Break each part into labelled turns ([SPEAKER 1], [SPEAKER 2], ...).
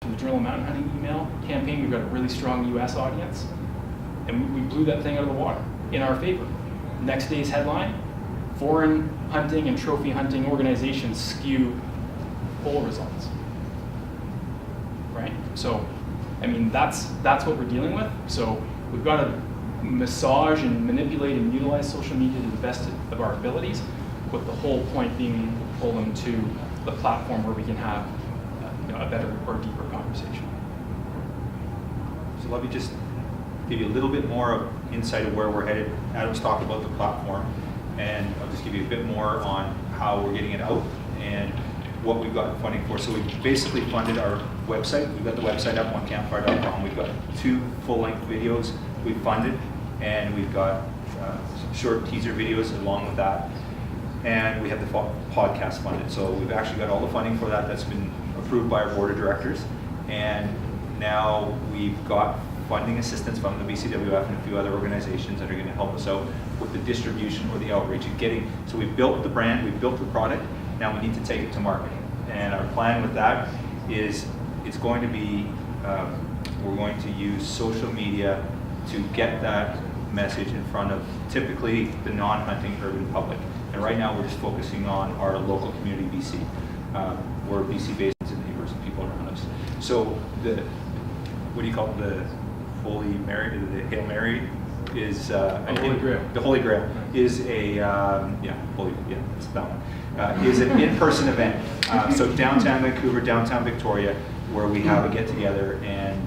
[SPEAKER 1] from the Journal of Mountain Hunting email campaign. We've got a really strong US audience. And we blew that thing out of the water in our favor. Next day's headline, foreign hunting and trophy hunting organizations skew poll results. Right? So, I mean, that's what we're dealing with. So we've got to massage and manipulate and utilize social media to the best of our abilities, with the whole point being to pull them to the platform where we can have a better or deeper conversation.
[SPEAKER 2] So let me just give you a little bit more of insight of where we're headed. Adam's talked about the platform, and I'll just give you a bit more on how we're getting it out and what we've got funding for. So we basically funded our website. We've got the website up, 1Campfire.com. We've got 2 full-length videos we've funded, and we've got short teaser videos along with that. And we have the podcast funded. So we've actually got all the funding for that. That's been approved by our board of directors. And now we've got funding assistance from the BCWF and a few other organizations that are going to help us out with the distribution or the outreach and getting. So we've built the brand, we've built the product. Now we need to take it to market. And our plan with that is it's going to be, we're going to use social media to get that message in front of typically the non-hunting urban public. And right now we're just focusing on our local community, BC. We're BC based and neighbors and people around us. So the, what do you call it, the Holy Mary, the Hail Mary is
[SPEAKER 1] the Holy Grail.
[SPEAKER 2] The Holy Grail is a it's that one. Is an in-person event. So downtown Vancouver, downtown Victoria, where we have a get together, and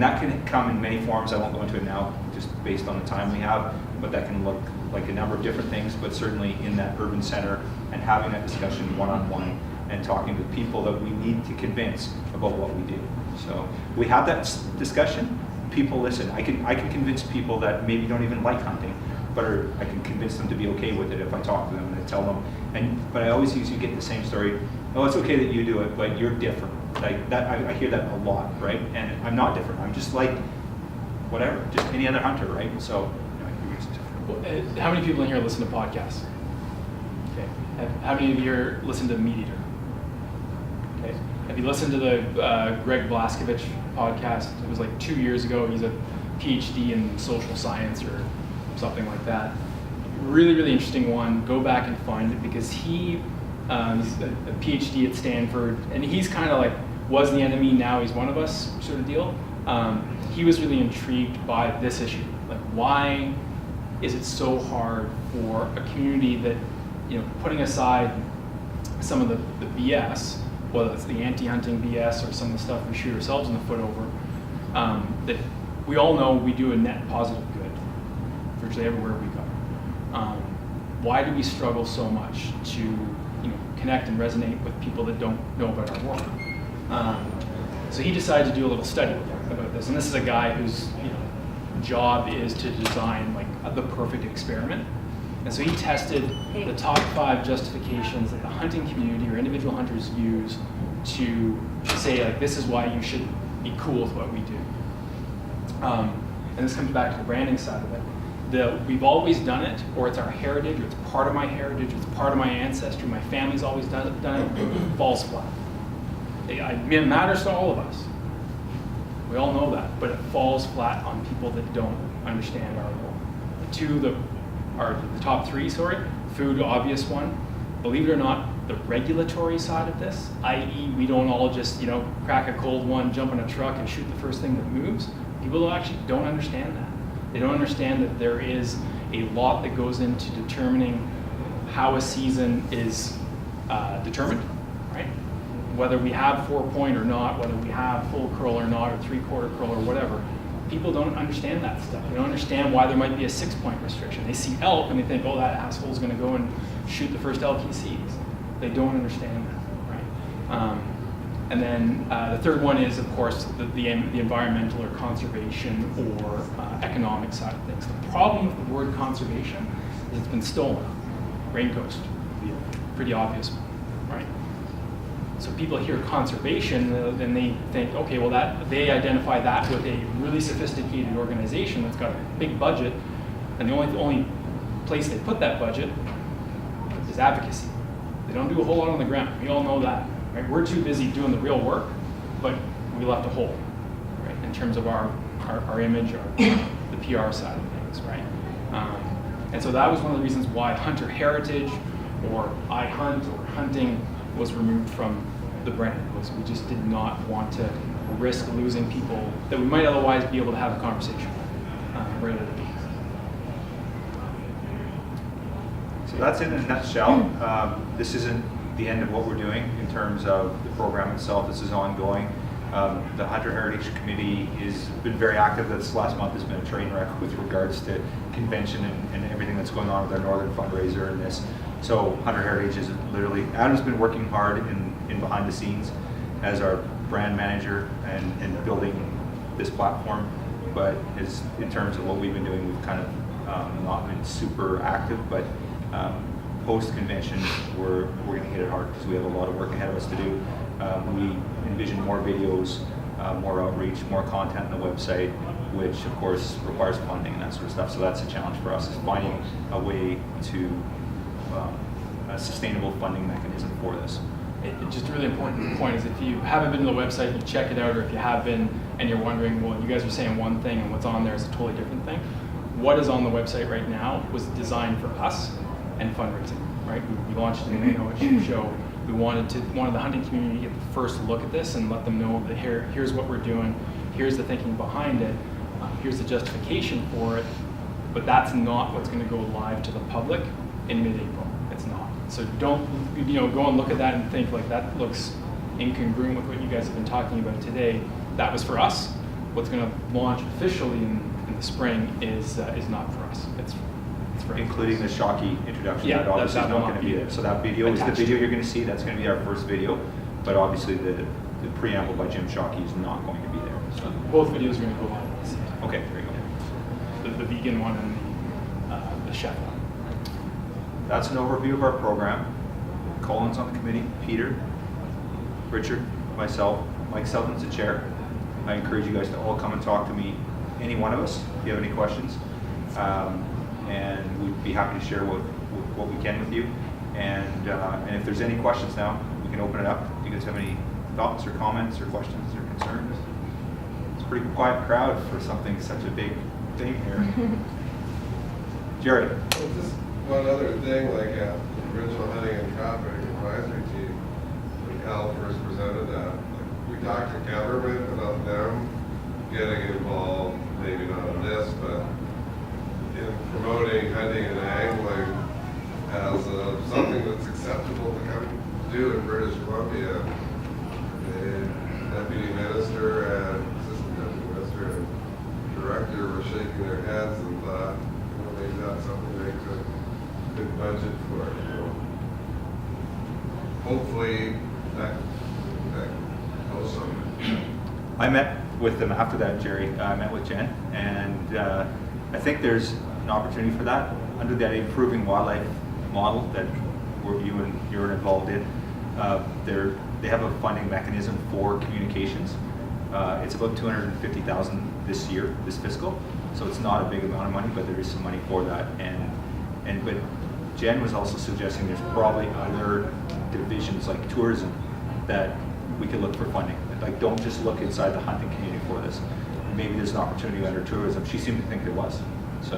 [SPEAKER 2] that can come in many forms. I won't go into it now, just based on the time we have, but that can look like a number of different things, but certainly in that urban center and having that discussion one-on-one and talking with people that we need to convince about what we do. So we have that discussion. People listen. I can convince people that maybe don't even like hunting, but I can convince them to be okay with it if I talk to them and I tell them. But I always usually get the same story. Oh, it's okay that you do it, but you're different. Like that, I hear that a lot, right? And I'm not different. I'm just like whatever, just any other hunter, right? So.
[SPEAKER 1] How many people in here listen to podcasts? Okay. How many of you here listen to Meat Eater? Okay. Have you listened to the Greg Blaskovich podcast? It was like 2 years ago. He's a PhD in social science or something like that. Really, really interesting one. Go back and find it, because he's a PhD at Stanford, and he's kind of like was the enemy, now he's one of us sort of deal. He was really intrigued by this issue. Like, why is it so hard for a community that, putting aside some of the BS, whether it's the anti-hunting BS or some of the stuff we shoot ourselves in the foot over, that we all know we do a net positive good virtually everywhere we go. Why do we struggle so much to connect and resonate with people that don't know about our work? So he decided to do a little study about this, and this is a guy whose job is to design like the perfect experiment. And so he tested the top 5 justifications that the hunting community or individual hunters use to say, like, this is why you should be cool with what we do. And this comes back to the branding side of it. We've always done it, or it's our heritage, or it's part of my heritage, it's part of my ancestry, my family's always done it, falls flat. It matters to all of us. We all know that, but it falls flat on people that don't understand our role. The top 3, food, obvious one. Believe it or not, the regulatory side of this, i.e. we don't all just, crack a cold one, jump in a truck and shoot the first thing that moves. People actually don't understand that. They don't understand that there is a lot that goes into determining how a season is determined, right? Whether we have 4-point or not, whether we have full curl or not, or 3/4 curl or whatever. People don't understand that stuff. They don't understand why there might be a 6-point restriction. They see elk and they think, oh, that asshole's gonna go and shoot the first elk he sees. They don't understand that, right? And then the third one is, of course, the environmental or conservation or economic side of things. The problem with the word conservation is it's been stolen. Rain Coast, pretty obvious one, right? So people hear conservation, then they think, okay, well they identify that with a really sophisticated organization that's got a big budget, and the only place they put that budget is advocacy. They don't do a whole lot on the ground. We all know that, right? We're too busy doing the real work, but we left a hole, right, in terms of our image, the PR side of things, right? And so that was one of the reasons why hunter heritage or I hunt or hunting was removed from the brand. Was we just did not want to risk losing people that we might otherwise be able to have a conversation with right at the beginning.
[SPEAKER 2] So that's it in a nutshell. This isn't the end of what we're doing in terms of the program itself. This is ongoing. The Hunter Heritage Committee has been very active. This last month has been a train wreck with regards to convention and everything that's going on with our Northern fundraiser and this. So Hunter Heritage is literally, Adam's been working hard in behind the scenes as our brand manager and building this platform. But as in terms of what we've been doing, we've kind of not been super active, but post-convention, we're going to hit it hard because we have a lot of work ahead of us to do. We envision more videos, more outreach, more content on the website, which of course requires funding and that sort of stuff. So that's a challenge for us, is finding a way to a sustainable funding mechanism for this.
[SPEAKER 1] Just a really important point is if you haven't been to the website, you check it out, or if you have been and you're wondering, well, you guys are saying one thing and what's on there is a totally different thing. What is on the website right now was designed for us and fundraising, right? We launched an annual show. We wanted the hunting community to get the first look at this and let them know that here's what we're doing, here's the thinking behind it, here's the justification for it, but that's not what's going to go live to the public in mid-April. It's not. So don't go and look at that and think like that looks incongruent with what you guys have been talking about today. That was for us. What's going to launch officially in the spring is not for us. It's for
[SPEAKER 2] including the Shockey introduction.
[SPEAKER 1] Yeah,
[SPEAKER 2] that obviously
[SPEAKER 1] that
[SPEAKER 2] is not going to be there. So that video is the video you're going to see. That's going to be our first video, but obviously the preamble by Jim Shockey is not going to be there. So
[SPEAKER 1] both videos are going to go live.
[SPEAKER 2] Okay, there you go.
[SPEAKER 1] The vegan one and the chef one.
[SPEAKER 2] That's an overview of our program. Colin's on the committee, Peter, Richard, myself, Mike Sullivan's the chair. I encourage you guys to all come and talk to me, any one of us, if you have any questions. And we'd be happy to share what we can with you. And if there's any questions now, we can open it up. Do you guys have any thoughts or comments or questions or concerns? It's a pretty quiet crowd for something such a big thing here. Jerry.
[SPEAKER 3] Well, just one other thing, like the original hunting and traffic advisory team, when Cal first presented that, like, we talked to government about them getting involved, maybe not on this, but in promoting hunting and angling as something that's acceptable to come do in British Columbia. The deputy minister and assistant deputy minister and director were shaking their heads and thought, maybe that's something they could budget for. So hopefully that goes somewhere.
[SPEAKER 2] I met with them after that, Jerry. I met with Jen, and I think there's an opportunity for that under that improving wildlife model that you're involved in. They have a funding mechanism for communications. It's about $250,000 this year, this fiscal, so it's not a big amount of money, but there is some money for that. But Jen was also suggesting there's probably other divisions like tourism that we could look for funding. Like, don't just look inside the hunting community for this. Maybe there's an opportunity under tourism. She seemed to think there was. So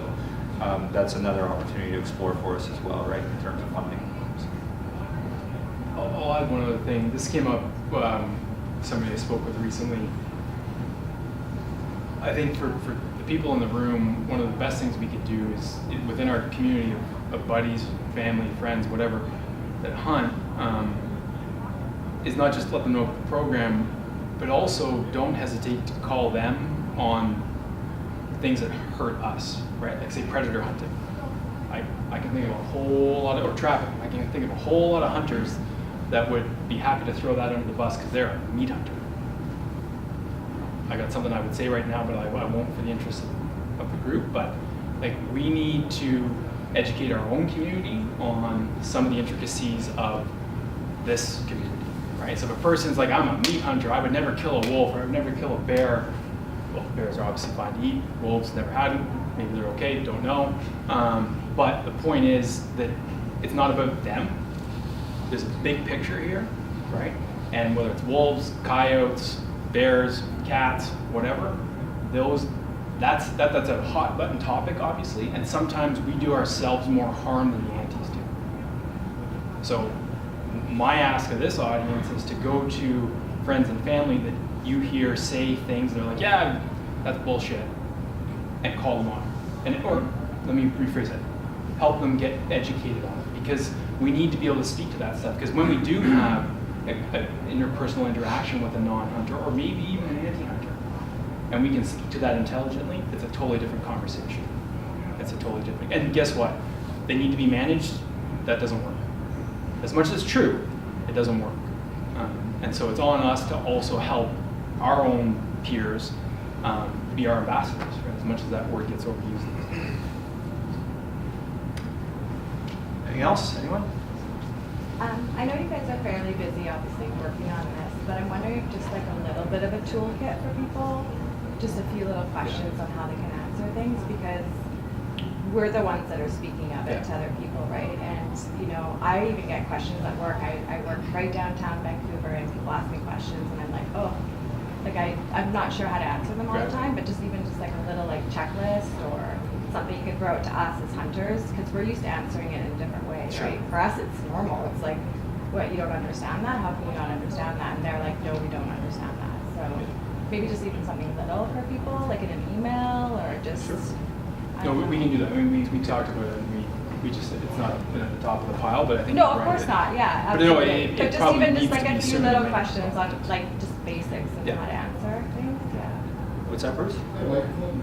[SPEAKER 2] that's another opportunity to explore for us as well, right, in terms of funding.
[SPEAKER 1] I'll add one other thing. This came up, somebody I spoke with recently. I think for the people in the room, one of the best things we could do is within our community of buddies, family, friends, whatever, that hunt, is not just let them know about the program, but also don't hesitate to call them on things that hurt us, right? Like say predator hunting. I can think of a whole lot of, or trafficking, I can think of a whole lot of hunters that would be happy to throw that under the bus because they're a meat hunter. I got something I would say right now, but I won't for the interest of the group, but like we need to educate our own community on some of the intricacies of this community, right? So if a person's like, I'm a meat hunter, I would never kill a wolf, or I would never kill a bear. Well, bears are obviously fine to eat. Wolves never had them. Maybe they're okay, don't know. But the point is that it's not about them. There's a big picture here, right? And whether it's wolves, coyotes, bears, cats, whatever, that's a hot button topic, obviously, and sometimes we do ourselves more harm than the antis do. So my ask of this audience is to go to friends and family that you hear say things that are like, yeah, that's bullshit, and call them on it. Or let me rephrase it, help them get educated on it, because we need to be able to speak to that stuff, because when we do have an interpersonal interaction with a non-hunter, or maybe even an anti-hunter, and we can speak to that intelligently, it's a totally different conversation. It's a totally different, and guess what? They need to be managed, that doesn't work. As much as it's true, it doesn't work. And so it's on us to also help our own peers be our ambassadors, right? As much as that word gets overused.
[SPEAKER 2] Anything else? Anyone?
[SPEAKER 4] I know you guys are fairly busy, obviously, working on this, but I'm wondering if just like a little bit of a toolkit for people, just a few little questions on how they can answer things, because we're the ones that are speaking of it to other people, right? And, you know, I even get questions at work. I work right downtown Vancouver, and people ask me questions, and I'm like, oh, like I'm not sure how to answer them all the time, but just like a little like checklist or something you can throw out to us as hunters, because we're used to answering it in a different way, right? For us, it's normal. It's like, what, you don't understand that? How can you not understand that? And they're like, no, we don't understand that. So maybe just even something little for people, like in an email or just.
[SPEAKER 1] No, we can do that. I mean, we talked about it, and we just, it's not at the top of the pile, but I think.
[SPEAKER 4] No, of course not, yeah,
[SPEAKER 1] But no,
[SPEAKER 4] absolutely.
[SPEAKER 1] it
[SPEAKER 4] But just
[SPEAKER 1] probably
[SPEAKER 4] even just
[SPEAKER 1] needs
[SPEAKER 4] like
[SPEAKER 1] to
[SPEAKER 4] a
[SPEAKER 1] be
[SPEAKER 4] few
[SPEAKER 1] sooner
[SPEAKER 4] little
[SPEAKER 1] than later.
[SPEAKER 4] questions on like just basics of how to answer things, yeah.
[SPEAKER 2] What's that, Bruce?
[SPEAKER 5] You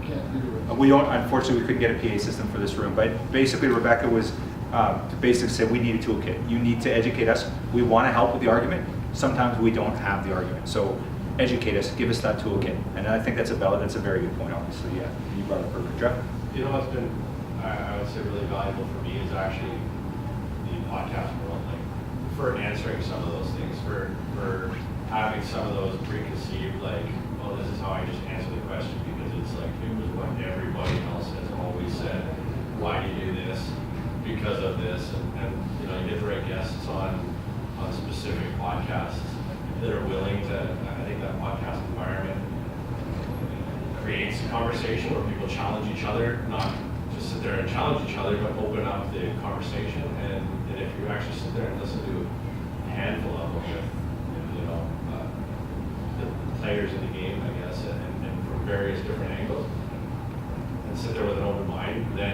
[SPEAKER 5] can't do it.
[SPEAKER 2] We don't, unfortunately, we couldn't get a PA system for this room, but basically Rebecca was, to basically say we need a toolkit. You need to educate us. We want to help with the argument. Sometimes we don't have the argument. So educate us, give us that toolkit. And I think that's a very good point, obviously, yeah. You brought it up, Jeff?
[SPEAKER 6] You know what's been, I would say, really valuable for me is actually the podcast world, like for answering some of those things, for having some of those preconceived, like, well, this is how I just answer the question, because it's like, it was what everybody else has always said. Why do you do this? Because of this. And you know, you get the right guests on specific podcasts that are willing to, I think that podcast environment creates a conversation where people challenge each other, not just sit there and challenge each other, but open up the conversation. And if you actually sit there and listen to a handful of them, with, you know, the players in the game, I guess, and from various different angles, and sit there with an open mind, then